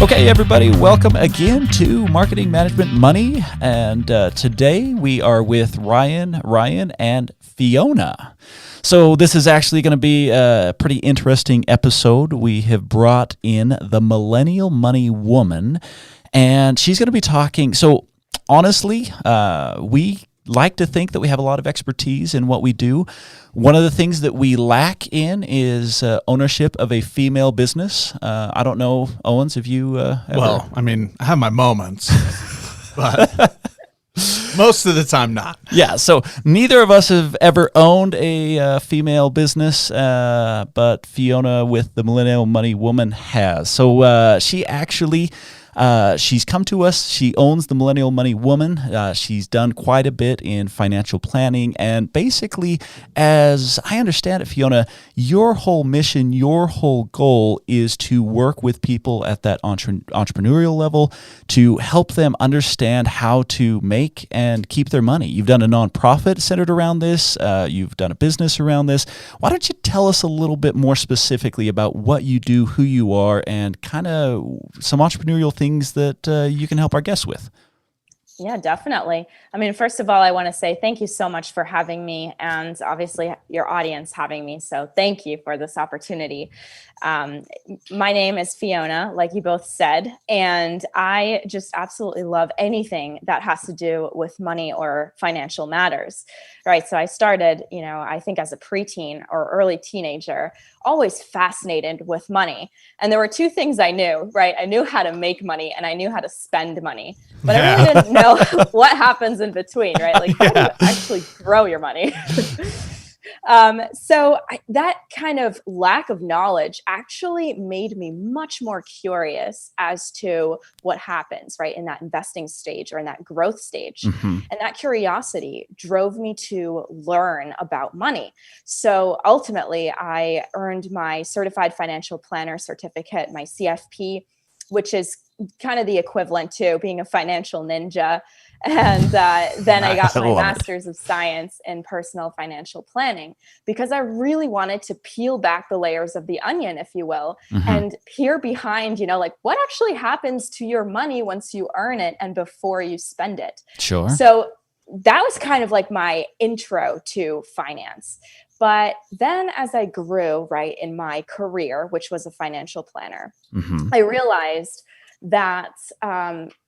Okay, everybody, welcome again to Marketing Management Money. And today we are with Ryan, and Fiona. So this is actually going to be a pretty interesting episode. We have brought in the Millennial Money Woman, and she's going to be talking. So honestly, we like to think that we have a lot of expertise in what we do. One of the things that we lack in is ownership of a female business. I don't know, Owens, have you ever? Well, I mean, I have my moments, but most of the time not. Yeah, so neither of us have ever owned a female business, but Fiona with the Millennial Money Woman has. So she actually... she's come to us. She owns the Millennial Money Woman. She's done quite a bit in financial planning. And basically, as I understand it, Fiona, your whole mission, your whole goal is to work with people at that entrepreneurial level to help them understand how to make and keep their money. You've done a nonprofit centered around this. You've done a business around this. Why don't you tell us a little bit more specifically about what you do, who you are, and kind of some entrepreneurial things that you can help our guests with? Yeah, definitely. I mean, first of all, I want to say thank you so much for having me, and obviously your audience having me. So thank you for this opportunity. My name is Fiona, like you both said, and I just absolutely love anything that has to do with money or financial matters, right? So I started, I think as a preteen or early teenager, always fascinated with money. And there were two things I knew, right? I knew how to make money and I knew how to spend money, but I really didn't know what happens in between, right? Like how do you actually grow your money? That kind of lack of knowledge actually made me much more curious as to what happens, right, in that investing stage or in that growth stage. Mm-hmm. And that curiosity drove me to learn about money. So ultimately, I earned my Certified Financial Planner certificate, my CFP, which is kind of the equivalent to being a financial ninja. And then I got my Master's of Science in Personal Financial Planning because I really wanted to peel back the layers of the onion, if you will, and peer behind, like what actually happens to your money once you earn it and before you spend it. Sure. So that was kind of like my intro to finance. But then as I grew, right, in my career, which was a financial planner, I realized that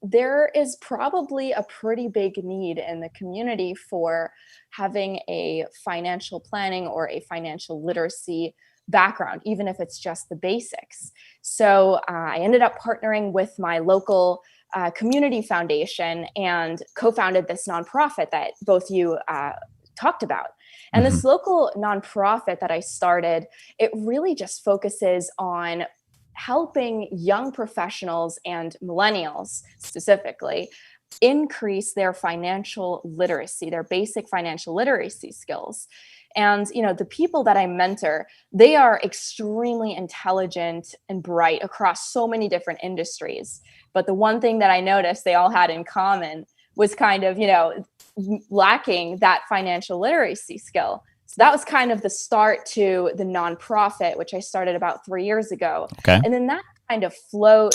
there is probably a pretty big need in the community for having a financial planning or a financial literacy background, even if it's just the basics. So I ended up partnering with my local community foundation and co-founded this nonprofit that both you talked about. And this local nonprofit that I started, it really just focuses on helping young professionals and millennials specifically increase their financial literacy, their basic financial literacy skills. And, the people that I mentor, they are extremely intelligent and bright across so many different industries. But the one thing that I noticed they all had in common was kind of, lacking that financial literacy skill. So that was kind of the start to the nonprofit, which I started about 3 years ago. Okay. And then that kind of flowed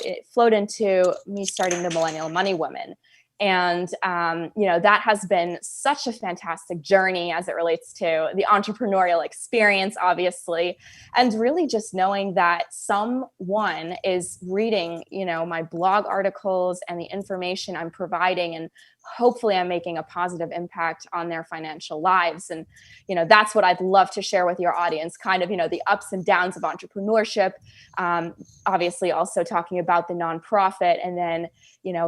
into me starting the Millennial Money Woman. And, that has been such a fantastic journey as it relates to the entrepreneurial experience, obviously, and really just knowing that someone is reading, my blog articles and the information I'm providing, and hopefully I'm making a positive impact on their financial lives. And, that's what I'd love to share with your audience, kind of, the ups and downs of entrepreneurship, obviously also talking about the nonprofit, and then,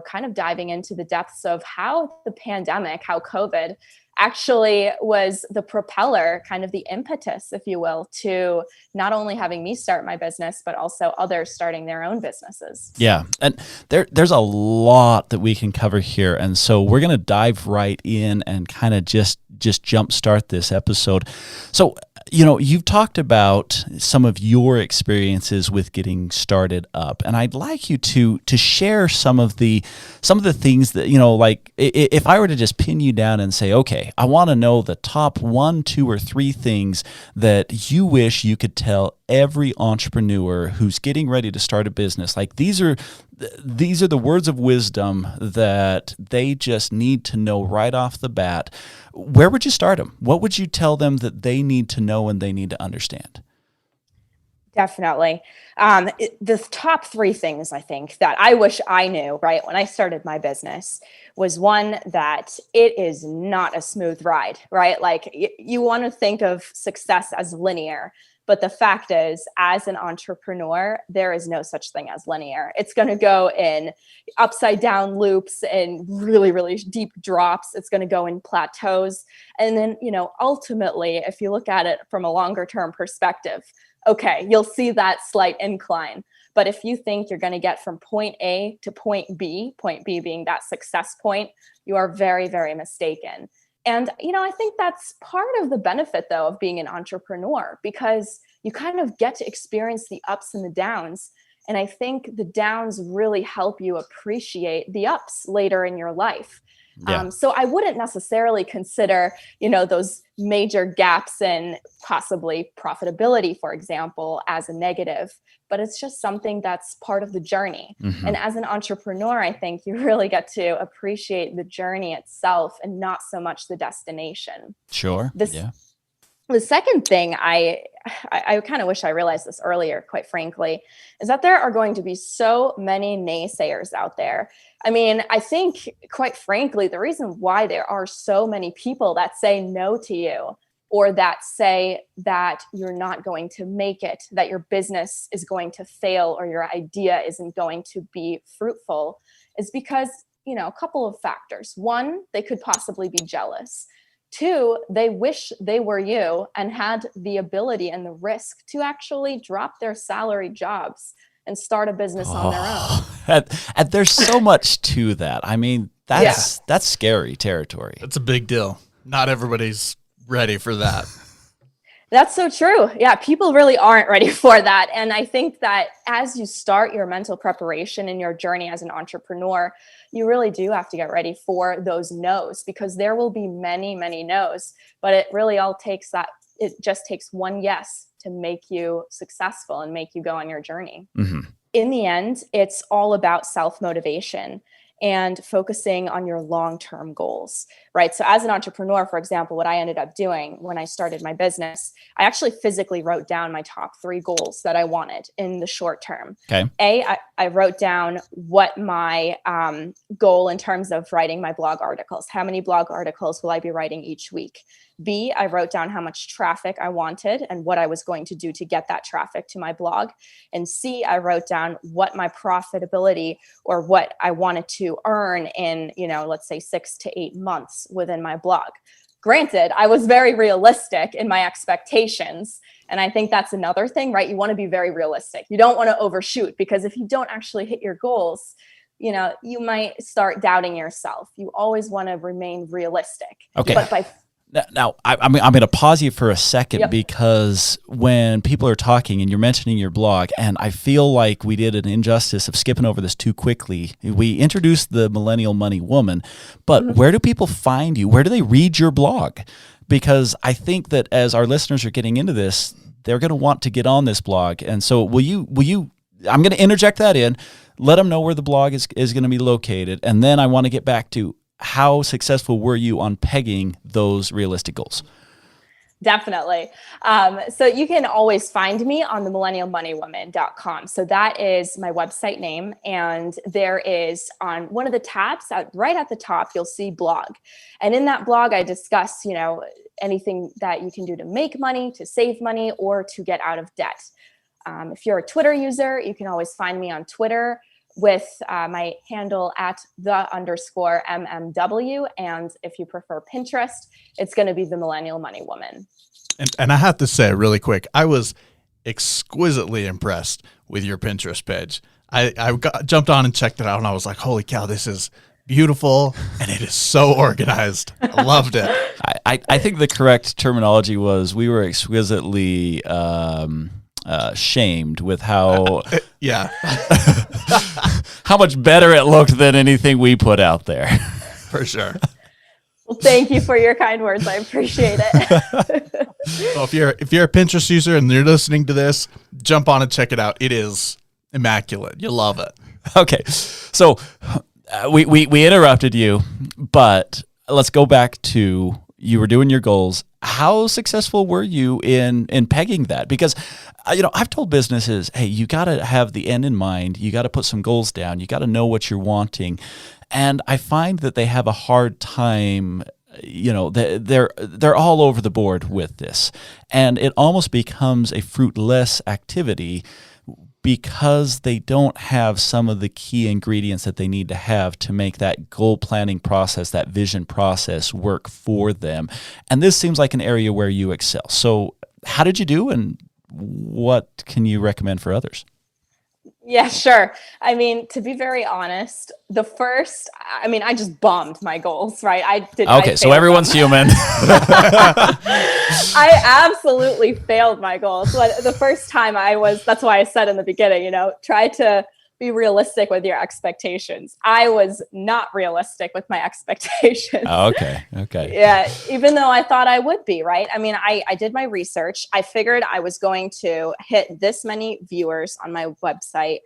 kind of diving into the depths of how the pandemic, how COVID actually was the propeller, kind of the impetus, if you will, to not only having me start my business, but also others starting their own businesses. Yeah. And there's a lot that we can cover here. And so we're going to dive right in and kind of just jumpstart this episode. So, you've talked about some of your experiences with getting started up, and I'd like you to share some of the things that, like if I were to just pin you down and say, okay, I want to know the top 1, 2, or 3 things that you wish you could tell every entrepreneur who's getting ready to start a business, like these are the words of wisdom that they just need to know right off the bat, where would you start them? What would you tell them that they need to know and they need to understand? Definitely. The top three things I think that I wish I knew, right, when I started my business was one, that it is not a smooth ride, right? Like you want to think of success as linear, but the fact is, as an entrepreneur, there is no such thing as linear. It's going to go in upside down loops and really, really deep drops. It's going to go in plateaus. And then, ultimately, if you look at it from a longer term perspective, okay, you'll see that slight incline. But if you think you're going to get from point A to point B being that success point, you are very, very mistaken. And, I think that's part of the benefit, though, of being an entrepreneur, because you kind of get to experience the ups and the downs. And I think the downs really help you appreciate the ups later in your life. Yeah. So I wouldn't necessarily consider, those major gaps in possibly profitability, for example, as a negative, but it's just something that's part of the journey. Mm-hmm. And as an entrepreneur, I think you really get to appreciate the journey itself and not so much the destination. Sure. The second thing I kind of wish I realized this earlier, quite frankly, is that there are going to be so many naysayers out there. I mean, I think, quite frankly, the reason why there are so many people that say no to you, or that say that you're not going to make it, that your business is going to fail, or your idea isn't going to be fruitful, is because, a couple of factors. One, they could possibly be jealous. Two, they wish they were you and had the ability and the risk to actually drop their salary jobs and start a business on their own. And there's so much to that. I mean, that's scary territory. That's a big deal. Not everybody's ready for that. That's so true. Yeah, people really aren't ready for that. And I think that as you start your mental preparation in your journey as an entrepreneur, you really do have to get ready for those no's, because there will be many, many no's, but it really it just takes one yes to make you successful and make you go on your journey. Mm-hmm. In the end, it's all about self-motivation and focusing on your long-term goals, right? So as an entrepreneur, for example, what I ended up doing when I started my business, I actually physically wrote down my top 3 goals that I wanted in the short term. Okay. I wrote down what my goal in terms of writing my blog articles. How many blog articles will I be writing each week? B, I wrote down how much traffic I wanted and what I was going to do to get that traffic to my blog. And C, I wrote down what my profitability, or what I wanted to earn in, let's say 6 to 8 months within my blog. Granted, I was very realistic in my expectations. And I think that's another thing, right? You want to be very realistic. You don't want to overshoot, because if you don't actually hit your goals, you might start doubting yourself. You always want to remain realistic. Okay. But Now, I'm going to pause you for a second, because when people are talking and you're mentioning your blog, and I feel like we did an injustice of skipping over this too quickly. We introduced the Millennial Money Woman, but where do people find you? Where do they read your blog? Because I think that as our listeners are getting into this, they're going to want to get on this blog. And so will you, I'm going to interject that in, let them know where the blog is going to be located. And then I want to get back to, how successful were you on pegging those realistic goals? Definitely. So you can always find me on the millennialmoneywoman.com. So that is my website name. And there is, on one of the tabs right at the top, you'll see blog. And in that blog, I discuss, anything that you can do to make money, to save money, or to get out of debt. If you're a Twitter user, you can always find me on Twitter with my handle at @the_MMW. And if you prefer Pinterest, it's going to be the Millennial Money Woman. And I have to say really quick, I was exquisitely impressed with your Pinterest page. I jumped on and checked it out, and I was like, holy cow, this is beautiful, and it is so organized. I loved it. I think the correct terminology was we were exquisitely shamed with how how much better it looked than anything we put out there. For sure. Well, thank you for your kind words. I appreciate it. So if you're a Pinterest user and you're listening to this, jump on and check it out. It is immaculate. You'll love it. Okay. So we interrupted you, but let's go back to you were doing your goals. How successful were you in pegging that? Because, I've told businesses, hey, you got to have the end in mind. You got to put some goals down. You got to know what you're wanting. And I find that they have a hard time, they're all over the board with this. And it almost becomes a fruitless activity because they don't have some of the key ingredients that they need to have to make that goal planning process, that vision process work for them. And this seems like an area where you excel. So how did you do, and what can you recommend for others? Yeah, sure. I mean, to be very honest, I just bombed my goals, right? Okay, so everyone's human. I absolutely failed my goals. So the first time that's why I said in the beginning, try to be realistic with your expectations. I was not realistic with my expectations. Okay. Yeah, even though I thought I would be, right? I mean, I did my research. I figured I was going to hit this many viewers on my website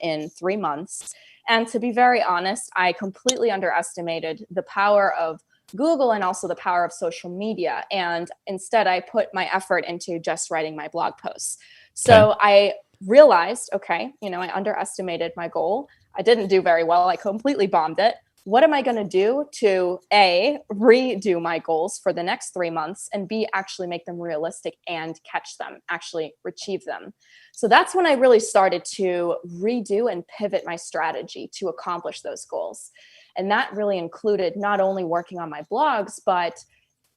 in 3 months. And to be very honest, I completely underestimated the power of Google and also the power of social media. And instead, I put my effort into just writing my blog posts. So I realized, I underestimated my goal. I didn't do very well. I completely bombed it. What am I going to do to A, redo my goals for the next 3 months, and B, actually make them realistic and catch them, actually achieve them? So that's when I really started to redo and pivot my strategy to accomplish those goals. And that really included not only working on my blogs, but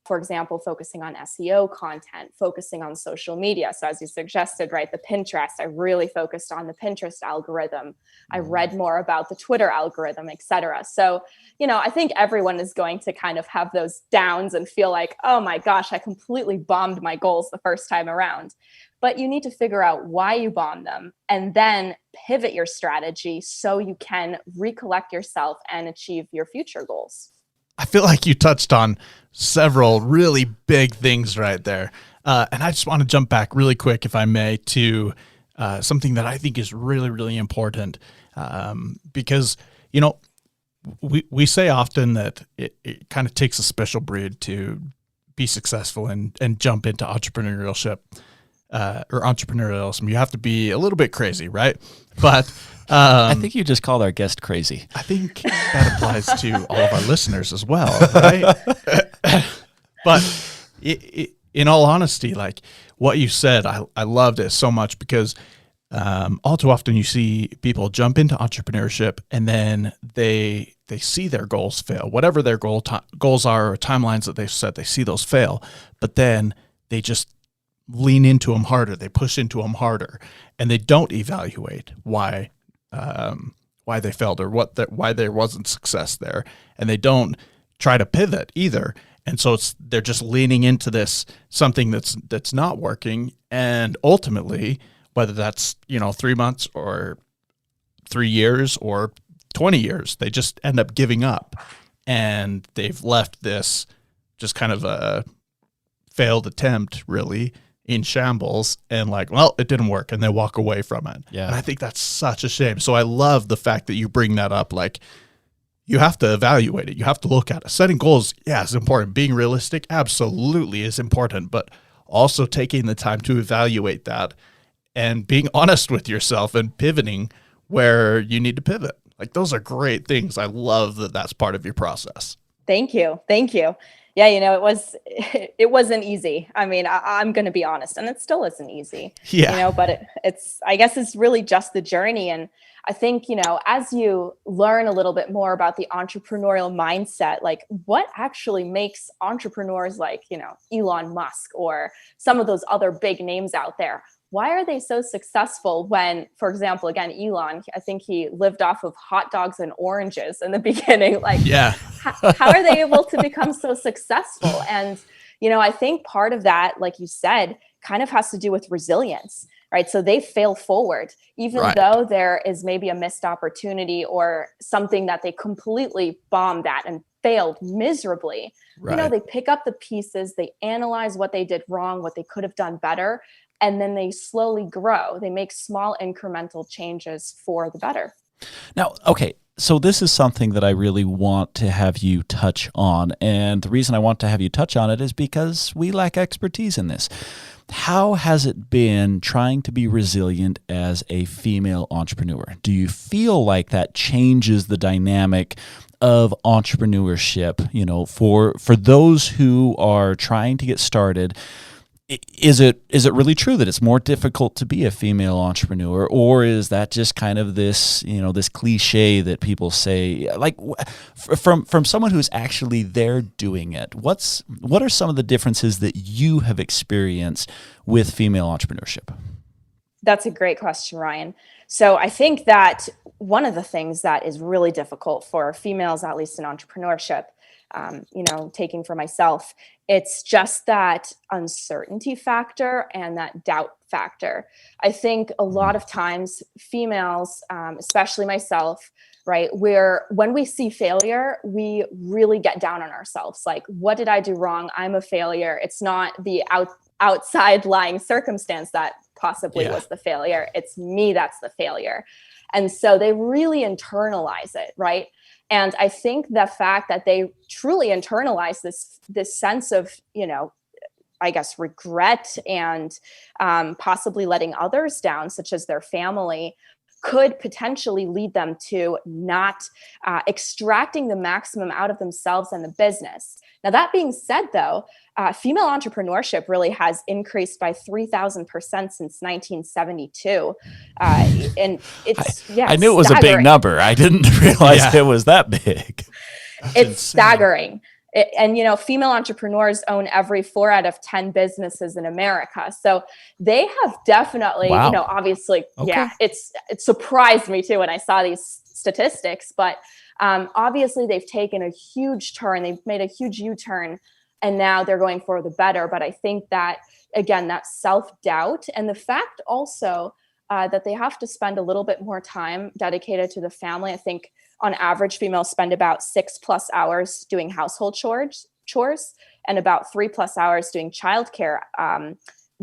for example, focusing on SEO content, focusing on social media. So as you suggested, right, the Pinterest, I really focused on the Pinterest algorithm. I read more about the Twitter algorithm, et cetera. So, I think everyone is going to kind of have those downs and feel like, oh my gosh, I completely bombed my goals the first time around. But you need to figure out why you bombed them and then pivot your strategy so you can recollect yourself and achieve your future goals. I feel like you touched on several really big things right there. And I just want to jump back really quick, if I may, to something that I think is really, really important. Because, we say often that it kind of takes a special breed to be successful and jump into entrepreneurship or entrepreneurialism. You have to be a little bit crazy, right? But I think you just called our guest crazy. I think that applies to all of our listeners as well, right? But in all honesty, like what you said, I loved it so much because all too often you see people jump into entrepreneurship and then they see their goals fail, whatever their goals are or timelines that they've set, they see those fail, but then they just lean into them harder. They push into them harder, and they don't evaluate why they failed or why there wasn't success there, and they don't try to pivot either. And so they're just leaning into this something that's not working, and ultimately, whether that's 3 months or 3 years or 20 years, they just end up giving up, and they've left this just kind of a failed attempt, really, in shambles, and like, well, it didn't work, and they walk away from it. Yeah. And I think that's such a shame. So I love the fact that you bring that up. Like, you have to evaluate it. You have to look at it. Setting goals, yeah, is important. Being realistic, absolutely is important, but also taking the time to evaluate that and being honest with yourself and pivoting where you need to pivot. Like, those are great things. I love that that's part of your process. Thank you. Yeah, it wasn't easy. I mean, I'm going to be honest, and it still isn't easy. Yeah. But I guess it's really just the journey. And I think, as you learn a little bit more about the entrepreneurial mindset, like what actually makes entrepreneurs like, Elon Musk or some of those other big names out there, why are they so successful when, for example, again, Elon, I think he lived off of hot dogs and oranges in the beginning. Like, yeah. how are they able to become so successful? And, I think part of that, like you said, kind of has to do with resilience, right? So they fail forward, even though there is maybe a missed opportunity or something that they completely bombed at and failed miserably, Right. they pick up the pieces, they analyze what they did wrong, what they could have done better, and then they slowly grow. They make small incremental changes for the better. Now, okay, so this is something that I really want to have you touch on. And the reason I want to have you touch on it is because we lack expertise in this. How has it been trying to be resilient as a female entrepreneur? Do you feel like that changes the dynamic of entrepreneurship, for those who are trying to get started? Is it really true that it's more difficult to be a female entrepreneur, or is that just kind of this this cliche that people say? Like, from someone who's actually there doing it, what are some of the differences that you have experienced with female entrepreneurship? That's a great question, Ryan. So I think that one of the things that is really difficult for females, at least in entrepreneurship, taking for myself, it's just that uncertainty factor and that doubt factor. I think a lot of times females, especially myself, right, when we see failure, we really get down on ourselves. Like, what did I do wrong? I'm a failure. It's not the outside lying circumstance that possibly was the failure. It's me that's the failure. And so they really internalize it, right? And I think the fact that they truly internalize this sense of, regret and possibly letting others down, such as their family, could potentially lead them to not extracting the maximum out of themselves and the business. Now, that being said, though, female entrepreneurship really has increased by 3,000% since 1972. And it's, I knew it was staggering. A big number. I didn't realize it was that big. It's staggering. Female entrepreneurs own every 4 out of 10 businesses in America. So they have definitely, obviously, it surprised me too when I saw these statistics, but obviously they've taken a huge turn. They've made a huge U-turn, and now they're going for the better. But I think that, again, that self-doubt and the fact also that they have to spend a little bit more time dedicated to the family. I think on average, females spend about 6+ hours doing household chores and about 3+ hours doing childcare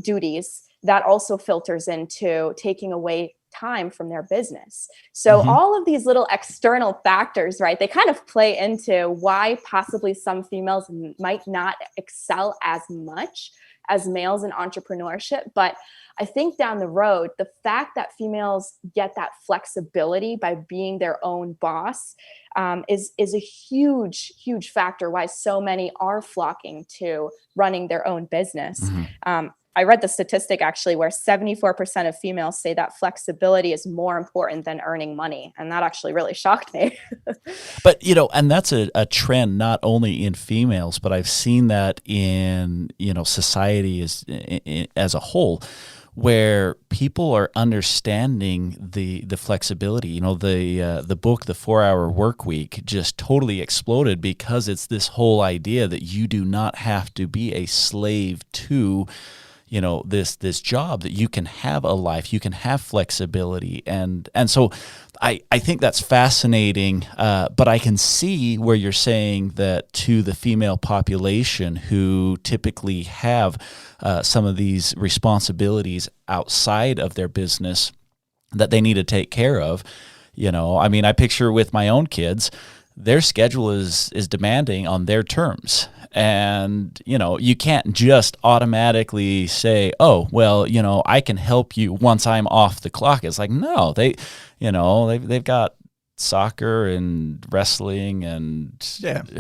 duties. That also filters into taking away time from their business. So all of these little external factors, right, they kind of play into why possibly some females might not excel as much as males in entrepreneurship. But I think down the road, the fact that females get that flexibility by being their own boss is a huge, huge factor why so many are flocking to running their own business. I read the statistic actually where 74% of females say that flexibility is more important than earning money. And that actually really shocked me. But, and that's a trend not only in females, but I've seen that in, society as a whole, where people are understanding the flexibility. The book, The 4-Hour Workweek, just totally exploded because it's this whole idea that you do not have to be a slave to this job, that you can have a life, you can have flexibility. And so I think that's fascinating, but I can see where you're saying that to the female population who typically have some of these responsibilities outside of their business that they need to take care of. I picture with my own kids, their schedule is demanding on their terms. And, you can't just automatically say, oh, well, I can help you once I'm off the clock. It's like, no, they've got soccer and wrestling and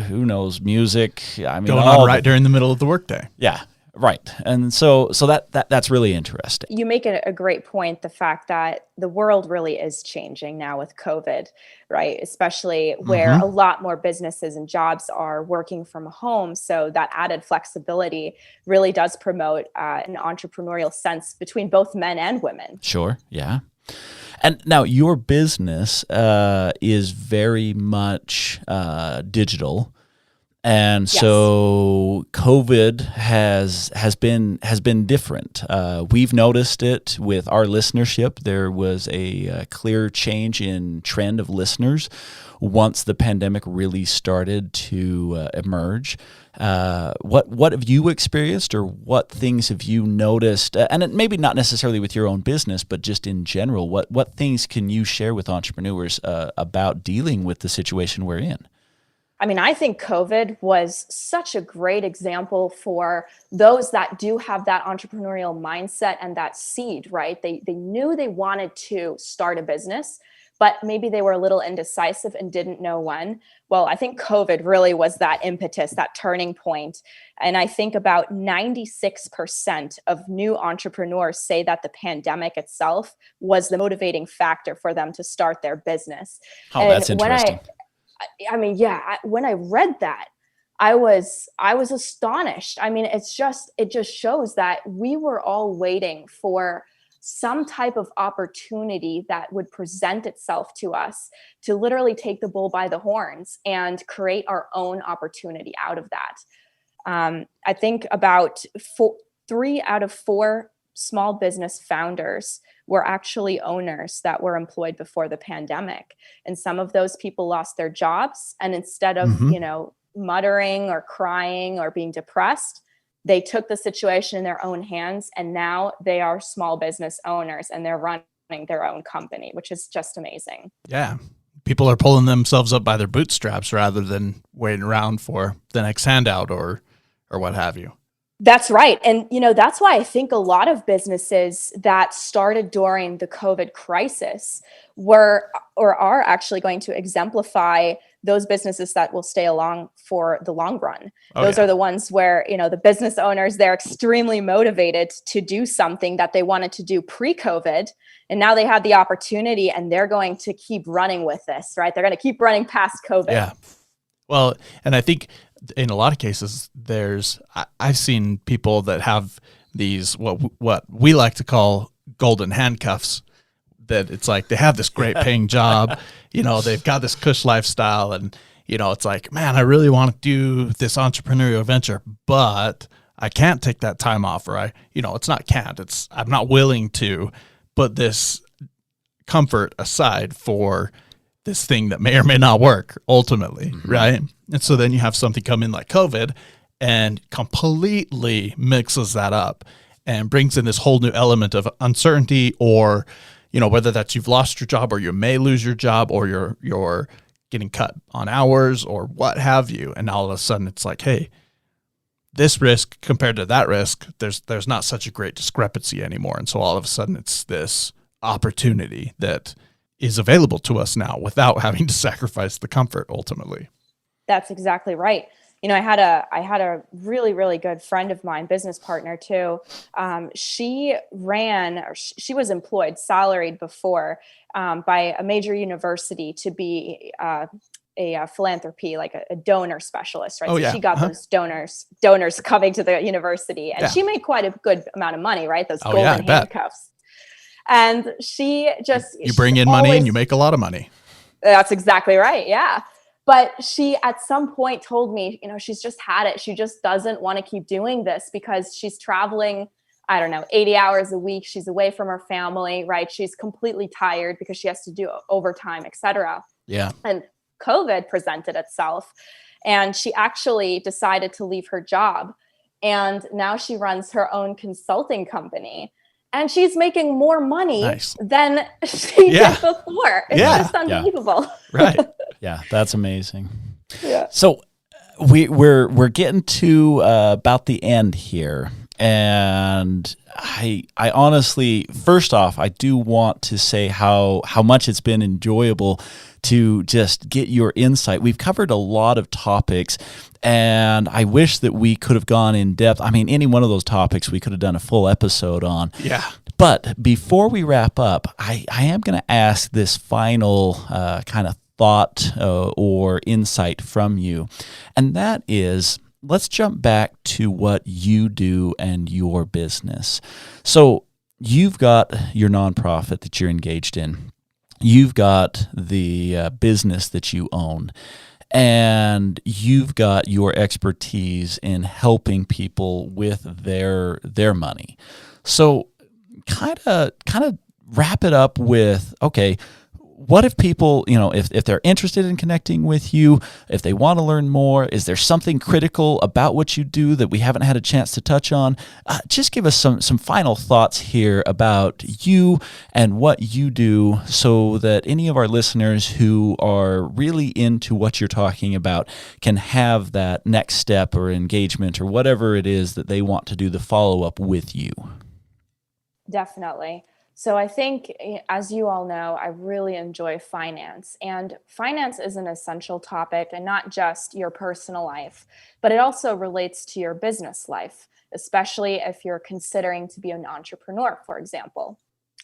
who knows, music. Going on right during the middle of the workday. Yeah. Right. And so that's really interesting. You make a great point, the fact that the world really is changing now with COVID, right? Especially where a lot more businesses and jobs are working from home. So that added flexibility really does promote an entrepreneurial sense between both men and women. Sure. Yeah. And now your business is very much digital. And Yes. so COVID has been different. We've noticed it with our listenership. There was a clear change in trend of listeners once the pandemic really started to emerge. What have you experienced, or what things have you noticed? And it, maybe not necessarily with your own business, but just in general. What things can you share with entrepreneurs about dealing with the situation we're in? I mean, I think COVID was such a great example for those that do have that entrepreneurial mindset and that seed, right? They knew they wanted to start a business, but maybe they were a little indecisive and didn't know when. Well, I think COVID really was that impetus, that turning point. And I think about 96% of new entrepreneurs say that the pandemic itself was the motivating factor for them to start their business. Oh, And that's interesting. when I read that, I was astonished. I mean, it just shows that we were all waiting for some type of opportunity that would present itself to us to literally take the bull by the horns and create our own opportunity out of that. I think about 3 out of 4 small business founders were actually owners that were employed before the pandemic. And some of those people lost their jobs. And instead of, muttering or crying or being depressed, they took the situation in their own hands. And now they are small business owners and they're running their own company, which is just amazing. Yeah. People are pulling themselves up by their bootstraps rather than waiting around for the next handout or what have you. That's right. And, that's why I think a lot of businesses that started during the COVID crisis were or are actually going to exemplify those businesses that will stay along for the long run. Those are the ones where, the business owners, they're extremely motivated to do something that they wanted to do pre-COVID. And now they have the opportunity and they're going to keep running with this, right? They're going to keep running past COVID. Yeah. Well, and I think in a lot of cases, I've seen people that have these, what we like to call golden handcuffs, that it's like they have this great paying job, they've got this cush lifestyle, and, it's like, man, I really want to do this entrepreneurial venture, but I can't take that time off, or it's not can't, I'm not willing to put this comfort aside for this thing that may or may not work ultimately, right? And so then you have something come in like COVID and completely mixes that up and brings in this whole new element of uncertainty, or, whether that's you've lost your job or you may lose your job, or you're getting cut on hours or what have you. And all of a sudden it's like, hey, this risk compared to that risk, there's not such a great discrepancy anymore. And so all of a sudden it's this opportunity that is available to us now without having to sacrifice the comfort ultimately. That's exactly right. I had a really, really good friend of mine, business partner too. She was employed, salaried before, by a major university to be a philanthropy, like a donor specialist, right? Oh, so yeah. She got those donors coming to the university, and she made quite a good amount of money, right? Those golden handcuffs. And she you bring in money and you make a lot of money. That's exactly right. Yeah. But she at some point told me, she's just had it. She just doesn't want to keep doing this because she's traveling, 80 hours a week. She's away from her family, right? She's completely tired because she has to do overtime, et cetera. Yeah. And COVID presented itself, and she actually decided to leave her job. And now she runs her own consulting company. And she's making more money than she did before. It's just unbelievable. Right. Yeah, that's amazing. Yeah. So we're getting to about the end here. And I honestly, first off, I do want to say how much it's been enjoyable to just get your insight. We've covered a lot of topics, and I wish that we could have gone in depth. I mean, any one of those topics we could have done a full episode on. Yeah. But before we wrap up, I am going to ask this final kind of thought or insight from you, and that is, let's jump back to what you do and your business. So you've got your nonprofit that you're engaged in. You've got the business that you own. and you've got your expertise in helping people with their money. So kind of wrap it up with, okay, what if people, if they're interested in connecting with you, if they want to learn more, is there something critical about what you do that we haven't had a chance to touch on? Just give us some final thoughts here about you and what you do so that any of our listeners who are really into what you're talking about can have that next step or engagement or whatever it is that they want to do the follow-up with you. Definitely. So I think, as you all know, I really enjoy finance, and finance is an essential topic, and not just your personal life, but it also relates to your business life, especially if you're considering to be an entrepreneur, for example.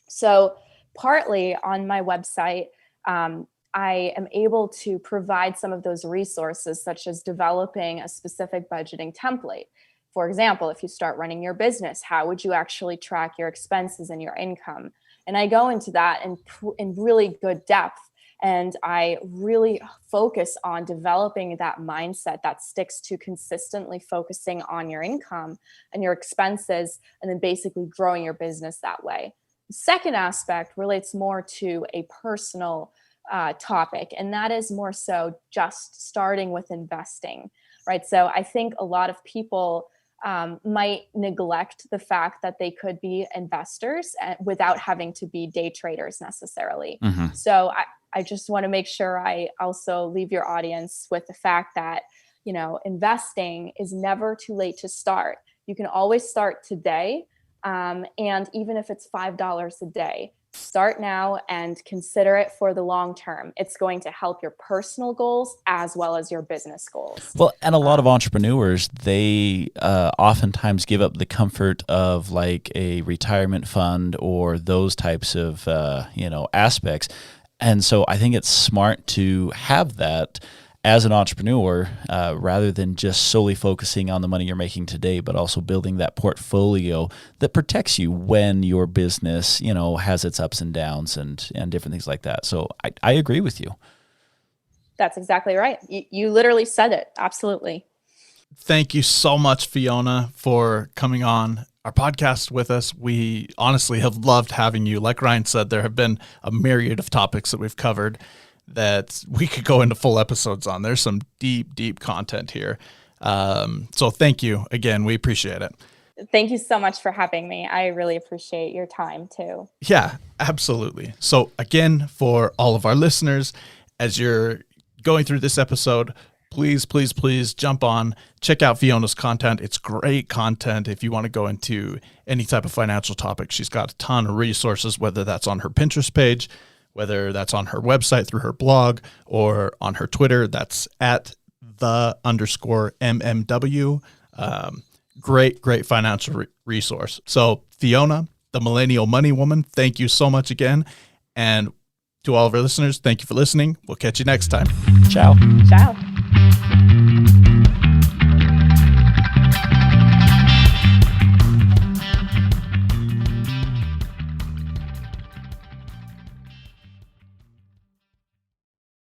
So partly on my website, I am able to provide some of those resources, such as developing a specific budgeting template. For example, if you start running your business, how would you actually track your expenses and your income? And I go into that in really good depth. And I really focus on developing that mindset that sticks to consistently focusing on your income and your expenses, and then basically growing your business that way. The second aspect relates more to a personal topic, and that is more so just starting with investing, right? So I think a lot of people might neglect the fact that they could be investors without having to be day traders necessarily. Mm-hmm. So I just want to make sure I also leave your audience with the fact that, investing is never too late to start. You can always start today. And even if it's $5 a day, start now and consider it for the long term. It's going to help your personal goals as well as your business goals. Well, and a lot of entrepreneurs, they oftentimes give up the comfort of like a retirement fund or those types of, aspects. And so I think it's smart to have that as an entrepreneur, rather than just solely focusing on the money you're making today, but also building that portfolio that protects you when your business, has its ups and downs and different things like that. So I agree with you. That's exactly right. You literally said it. Absolutely. Thank you so much, Fiona, for coming on our podcast with us. We honestly have loved having you. Like Ryan said, there have been a myriad of topics that we've covered that we could go into full episodes on. There's some deep content here. So thank you again. We appreciate it. Thank you so much for having me. I really appreciate your time too. Yeah, absolutely. So again, for all of our listeners, as you're going through this episode, please jump on, check out Fiona's content. It's great content. If you want to go into any type of financial topic, she's got a ton of resources, whether that's on her Pinterest page, whether that's on her website through her blog, or on her Twitter, that's at @the_MMW. Great financial resource. So Fiona, the Millennial Money Woman, thank you so much again. And to all of our listeners, thank you for listening. We'll catch you next time. Ciao. Ciao.